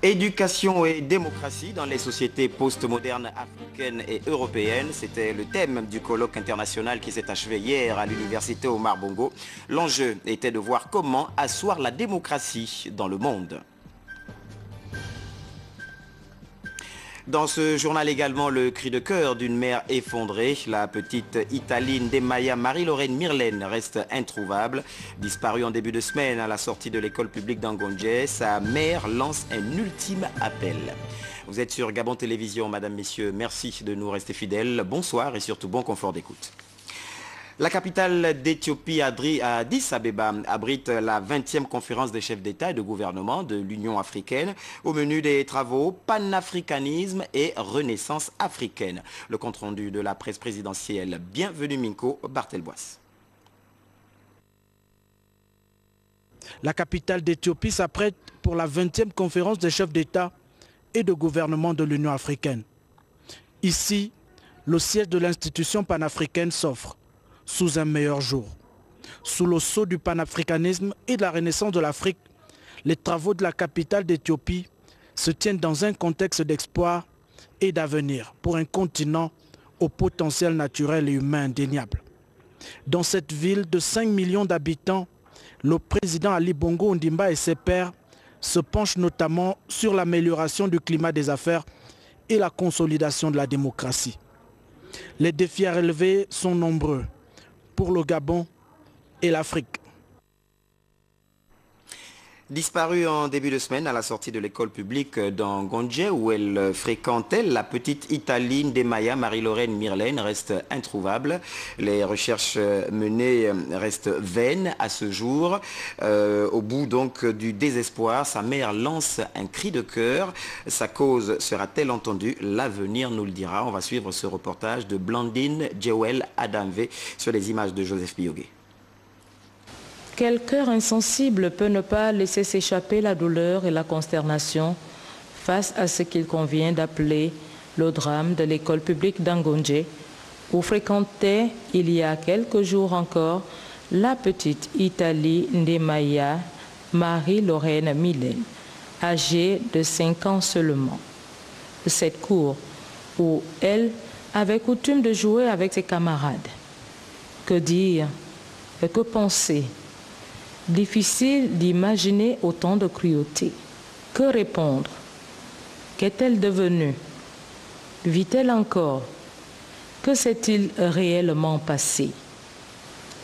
Éducation et démocratie dans les sociétés postmodernes africaines et européennes, c'était le thème du colloque international qui s'est achevé hier à l'université Omar Bongo. L'enjeu était de voir comment asseoir la démocratie dans le monde. Dans ce journal également, le cri de cœur d'une mère effondrée. La petite Italine Ndemaya Marie-Lorraine Myrlène reste introuvable. Disparue en début de semaine à la sortie de l'école publique d'Angonje, sa mère lance un ultime appel. Vous êtes sur Gabon Télévision, mesdames, messieurs. Merci de nous rester fidèles. Bonsoir et surtout bon confort d'écoute. La capitale d'Éthiopie, Addis Abeba, abrite la 20e conférence des chefs d'État et de gouvernement de l'Union africaine. Au menu des travaux, panafricanisme et renaissance africaine. Le compte-rendu de la presse présidentielle. Bienvenue Minko Barthelbois. La capitale d'Éthiopie s'apprête pour la 20e conférence des chefs d'État et de gouvernement de l'Union africaine. Ici, le siège de l'institution panafricaine s'offre sous un meilleur jour. Sous le sceau du panafricanisme et de la renaissance de l'Afrique, les travaux de la capitale d'Éthiopie se tiennent dans un contexte d'espoir et d'avenir pour un continent au potentiel naturel et humain indéniable. Dans cette ville de 5 millions d'habitants, le président Ali Bongo Ondimba et ses pairs se penchent notamment sur l'amélioration du climat des affaires et la consolidation de la démocratie. Les défis à relever sont nombreux pour le Gabon et l'Afrique. Disparue en début de semaine à la sortie de l'école publique d'Angonje où elle fréquentait, la petite Italine Ndemaya Marie-Lorraine Myrlène reste introuvable. Les recherches menées restent vaines à ce jour. Au bout donc du désespoir, sa mère lance un cri de cœur. Sa cause sera-t-elle entendue? L'avenir nous le dira. On va suivre ce reportage de Blandine Djewel Adamvé sur les images de Joseph Biogué. Quel cœur insensible peut ne pas laisser s'échapper la douleur et la consternation face à ce qu'il convient d'appeler le drame de l'école publique d'Angonje, où fréquentait il y a quelques jours encore la petite Italie Ndemaya Marie-Lorraine Myrlène, âgée de 5 ans seulement. Cette cour où elle avait coutume de jouer avec ses camarades. Que dire et que penser? Difficile d'imaginer autant de cruauté. Que répondre? Qu'est-elle devenue? Vit-elle encore? Que s'est-il réellement passé?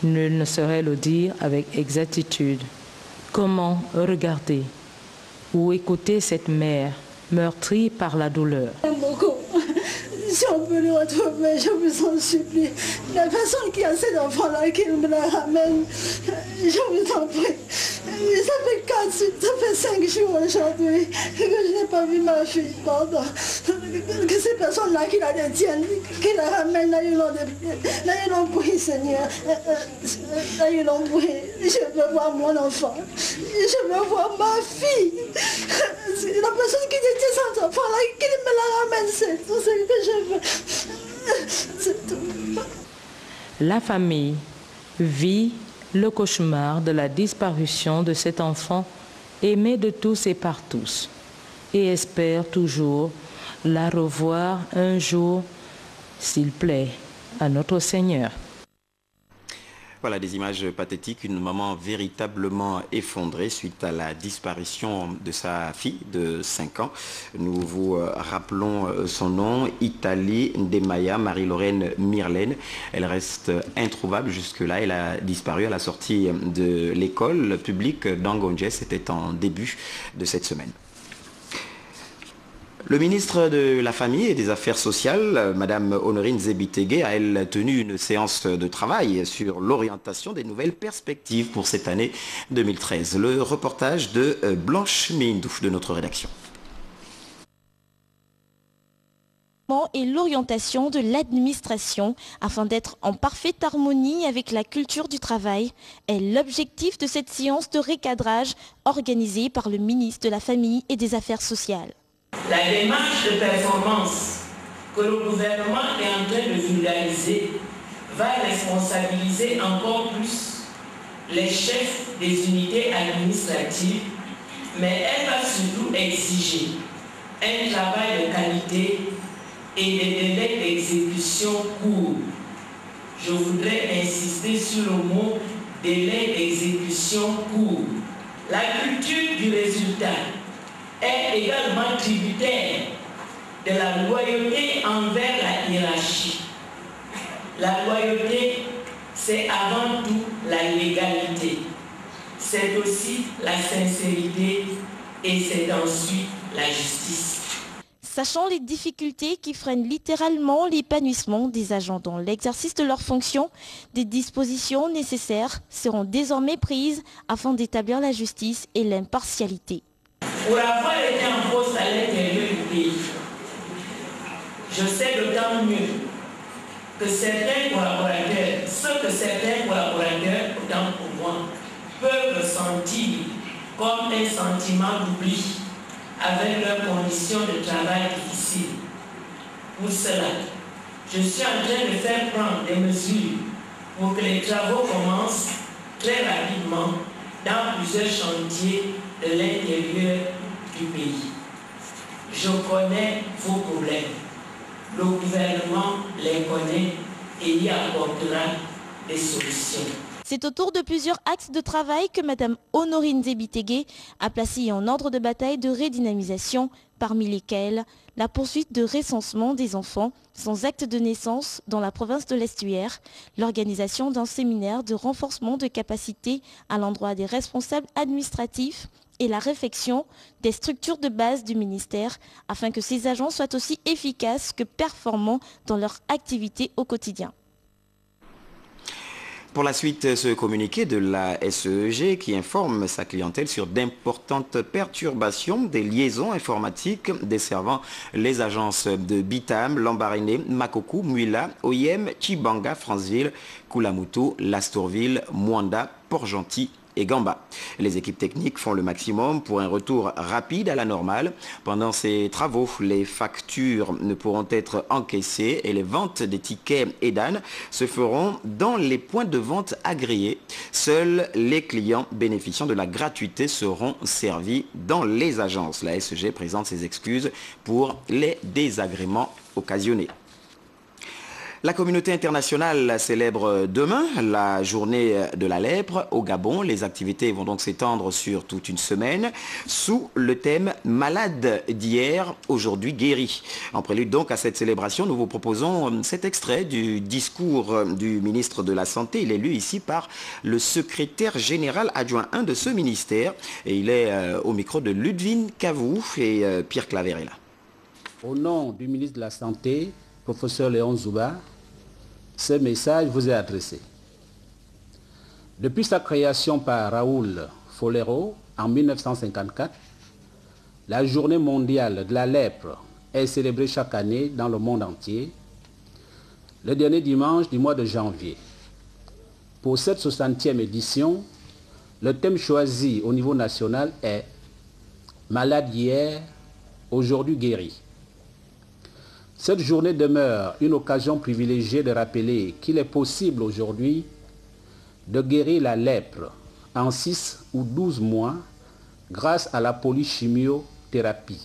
Nul ne saurait le dire avec exactitude. Comment regarder ou écouter cette mère meurtrie par la douleur? Si on peut le retrouver, je vous en supplie. La personne qui a cet enfant-là, qui me la ramène, je vous en prie. Ça fait 5 jours aujourd'hui que je n'ai pas vu ma fille, pardon. Que ces personnes-là qui la détiennent, qui la ramènent, là, ils l'ont pris, Seigneur. Là, ils l'ont pris. Je veux voir mon enfant. Je veux voir ma fille. La personne qui détient cet enfant-là, qui me la ramène, c'est tout ce que je veux. C'est tout. La famille vit le cauchemar de la disparition de cet enfant aimé de tous et par tous et espère toujours la revoir un jour, s'il plaît, à notre Seigneur. Voilà des images pathétiques, une maman véritablement effondrée suite à la disparition de sa fille de 5 ans. Nous vous rappelons son nom, Italie Ndemaya Marie-Lorraine Myrlène. Elle reste introuvable jusque-là. Elle a disparu à la sortie de l'école publique d'Angonje. C'était en début de cette semaine. Le ministre de la Famille et des Affaires sociales, Madame Honorine Zebitege, a elle tenu une séance de travail sur l'orientation des nouvelles perspectives pour cette année 2013. Le reportage de Blanche Mindou de notre rédaction. Et l'orientation de l'administration afin d'être en parfaite harmonie avec la culture du travail est l'objectif de cette séance de recadrage organisée par le ministre de la Famille et des Affaires sociales. La démarche de performance que le gouvernement est en train de vulgariser va responsabiliser encore plus les chefs des unités administratives mais elle va surtout exiger un travail de qualité et des délais d'exécution courts. Je voudrais insister sur le mot délai d'exécution court. La culture du résultat est également tributaire de la loyauté envers la hiérarchie. La loyauté, c'est avant tout la légalité. C'est aussi la sincérité et c'est ensuite la justice. Sachant les difficultés qui freinent littéralement l'épanouissement des agents dans l'exercice de leurs fonctions, des dispositions nécessaires seront désormais prises afin d'établir la justice et l'impartialité. Pour avoir été en poste à l'intérieur du pays, je sais d'autant mieux que certains collaborateurs, autant pour moi, peuvent ressentir comme un sentiment d'oubli avec leurs conditions de travail difficiles. Pour cela, je suis en train de faire prendre des mesures pour que les travaux commencent très rapidement dans plusieurs chantiers de l'intérieur du pays. Je connais vos problèmes. Le gouvernement les connaît et y apportera des solutions. C'est au tour de plusieurs axes de travail que Mme Honorine Zebitege a placé en ordre de bataille de redynamisation, parmi lesquels la poursuite de recensement des enfants sans acte de naissance dans la province de l'Estuaire, l'organisation d'un séminaire de renforcement de capacité à l'endroit des responsables administratifs et la réfection des structures de base du ministère afin que ces agents soient aussi efficaces que performants dans leur activité au quotidien. Pour la suite, ce communiqué de la SEG qui informe sa clientèle sur d'importantes perturbations des liaisons informatiques desservant les agences de Bitam, Lambaréné, Makokou, Muila, Oyem, Chibanga, Franceville, Koulamouto, Lastourville, Mwanda, Port-Gentil et Gamba. Les équipes techniques font le maximum pour un retour rapide à la normale. Pendant ces travaux, les factures ne pourront être encaissées et les ventes des tickets EDAN se feront dans les points de vente agréés. Seuls les clients bénéficiant de la gratuité seront servis dans les agences. La SEG présente ses excuses pour les désagréments occasionnés. La communauté internationale célèbre demain la journée de la lèpre au Gabon. Les activités vont donc s'étendre sur toute une semaine sous le thème « Malade d'hier, aujourd'hui guéri ». En prélude donc à cette célébration, nous vous proposons cet extrait du discours du ministre de la Santé. Il est lu ici par le secrétaire général adjoint 1 de ce ministère. Et il est au micro de Ludwin Cavou et Pierre Claver est là. Au nom du ministre de la Santé, professeur Léon Zouba, ce message vous est adressé. Depuis sa création par Raoul Folero en 1954, la journée mondiale de la lèpre est célébrée chaque année dans le monde entier, le dernier dimanche du mois de janvier. Pour cette 60e édition, le thème choisi au niveau national est « Malade hier, aujourd'hui guéri ». Cette journée demeure une occasion privilégiée de rappeler qu'il est possible aujourd'hui de guérir la lèpre en 6 ou 12 mois grâce à la polychimiothérapie.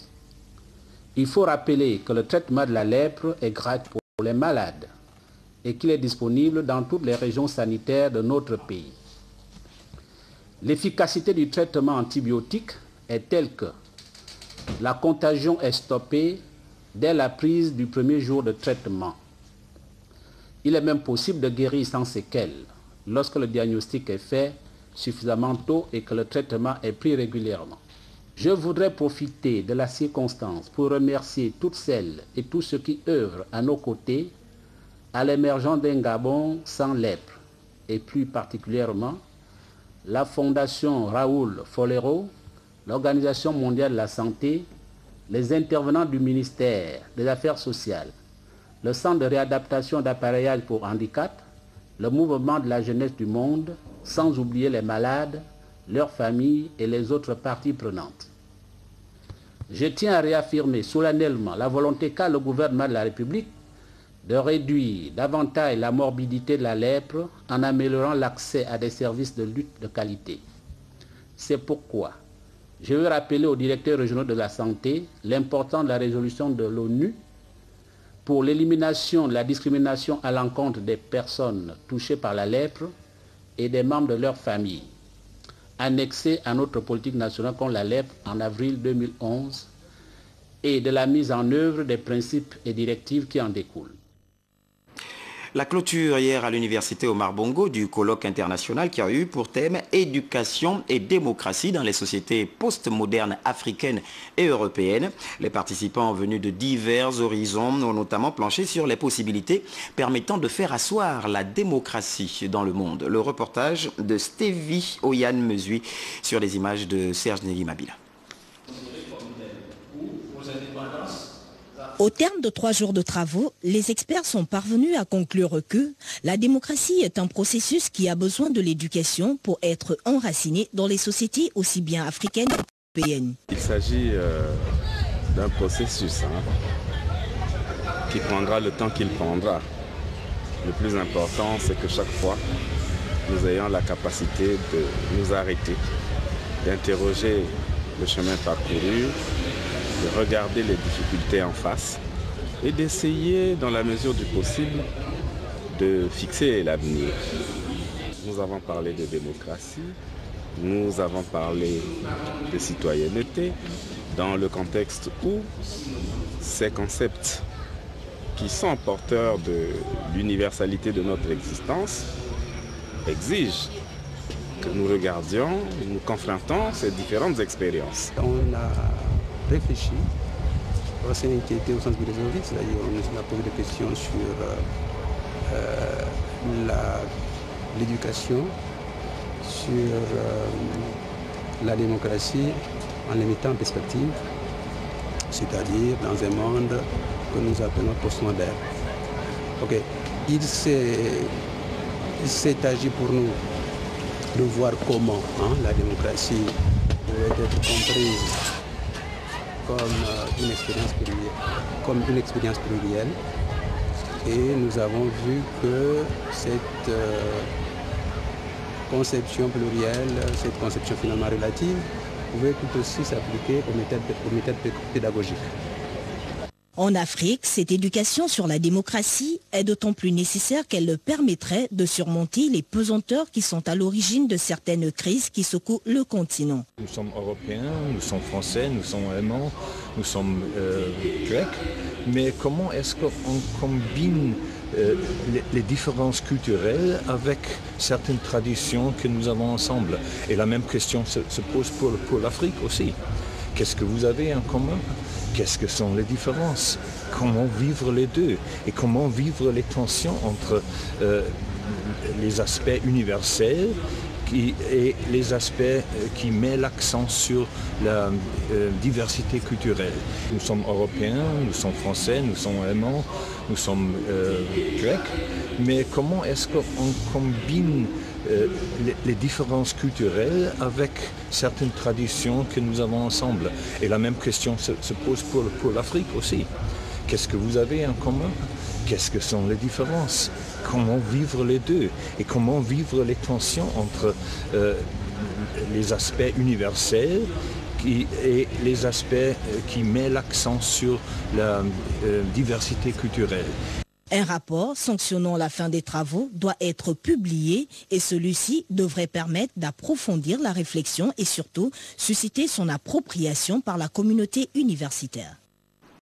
Il faut rappeler que le traitement de la lèpre est gratuit pour les malades et qu'il est disponible dans toutes les régions sanitaires de notre pays. L'efficacité du traitement antibiotique est telle que la contagion est stoppée dès la prise du premier jour de traitement. Il est même possible de guérir sans séquelles lorsque le diagnostic est fait suffisamment tôt et que le traitement est pris régulièrement. Je voudrais profiter de la circonstance pour remercier toutes celles et tous ceux qui œuvrent à nos côtés à l'émergence d'un Gabon sans lèpre et plus particulièrement la Fondation Raoul Folero, l'Organisation mondiale de la santé, les intervenants du ministère des Affaires sociales, le Centre de réadaptation d'appareillage pour handicap, le mouvement de la jeunesse du monde, sans oublier les malades, leurs familles et les autres parties prenantes. Je tiens à réaffirmer solennellement la volonté qu'a le gouvernement de la République de réduire davantage la morbidité de la lèpre en améliorant l'accès à des services de lutte de qualité. C'est pourquoi Je veux rappeler aux directeurs régionaux de la santé l'importance de la résolution de l'ONU pour l'élimination de la discrimination à l'encontre des personnes touchées par la lèpre et des membres de leur famille, annexée à notre politique nationale contre la lèpre en avril 2011, et de la mise en œuvre des principes et directives qui en découlent. La clôture hier à l'université Omar Bongo du colloque international qui a eu pour thème « Éducation et démocratie dans les sociétés postmodernes africaines et européennes ». Les participants venus de divers horizons ont notamment planché sur les possibilités permettant de faire asseoir la démocratie dans le monde. Le reportage de Stevie Oyan-Mesui sur les images de Serge Nelly Mabila. Au terme de 3 jours de travaux, les experts sont parvenus à conclure que la démocratie est un processus qui a besoin de l'éducation pour être enraciné dans les sociétés aussi bien africaines qu'européennes. Il s'agit d'un processus qui prendra le temps qu'il prendra. Le plus important, c'est que chaque fois, nous ayons la capacité de nous arrêter, d'interroger le chemin parcouru, de regarder les difficultés en face et d'essayer, dans la mesure du possible, de fixer l'avenir. Nous avons parlé de démocratie, nous avons parlé de citoyenneté, dans le contexte où ces concepts qui sont porteurs de l'universalité de notre existence exigent que nous regardions, nous confrontons ces différentes expériences. On a réfléchi, on s'est inquiété au sens philosophique, c'est-à-dire on a posé des questions sur l'éducation, sur la démocratie en les mettant en perspective, c'est-à-dire dans un monde que nous appelons postmoderne. Okay. Il s'est agi pour nous de voir comment la démocratie pouvait être comprise comme une expérience plurielle. Et nous avons vu que cette conception plurielle, cette conception finalement relative, pouvait tout aussi s'appliquer aux méthodes pédagogiques. En Afrique, cette éducation sur la démocratie est d'autant plus nécessaire qu'elle permettrait de surmonter les pesanteurs qui sont à l'origine de certaines crises qui secouent le continent. Nous sommes européens, nous sommes français, nous sommes allemands, nous sommes grecs, mais comment est-ce qu'on combine les différences culturelles avec certaines traditions que nous avons ensemble? Et la même question se pose pour l'Afrique aussi. Qu'est-ce que vous avez en commun? Qu'est-ce que sont les différences? Comment vivre les deux? Et comment vivre les tensions entre les aspects universels et les aspects qui mettent l'accent sur la diversité culturelle? Nous sommes européens, nous sommes français, nous sommes allemands, nous sommes grecs, mais comment est-ce qu'on combine les différences culturelles avec certaines traditions que nous avons ensemble? Et la même question se pose pour l'Afrique aussi. Qu'est-ce que vous avez en commun? Qu'est-ce que sont les différences? Comment vivre les deux? Et comment vivre les tensions entre les aspects universels et les aspects qui mettent l'accent sur la diversité culturelle? Un rapport sanctionnant la fin des travaux doit être publié et celui-ci devrait permettre d'approfondir la réflexion et surtout susciter son appropriation par la communauté universitaire.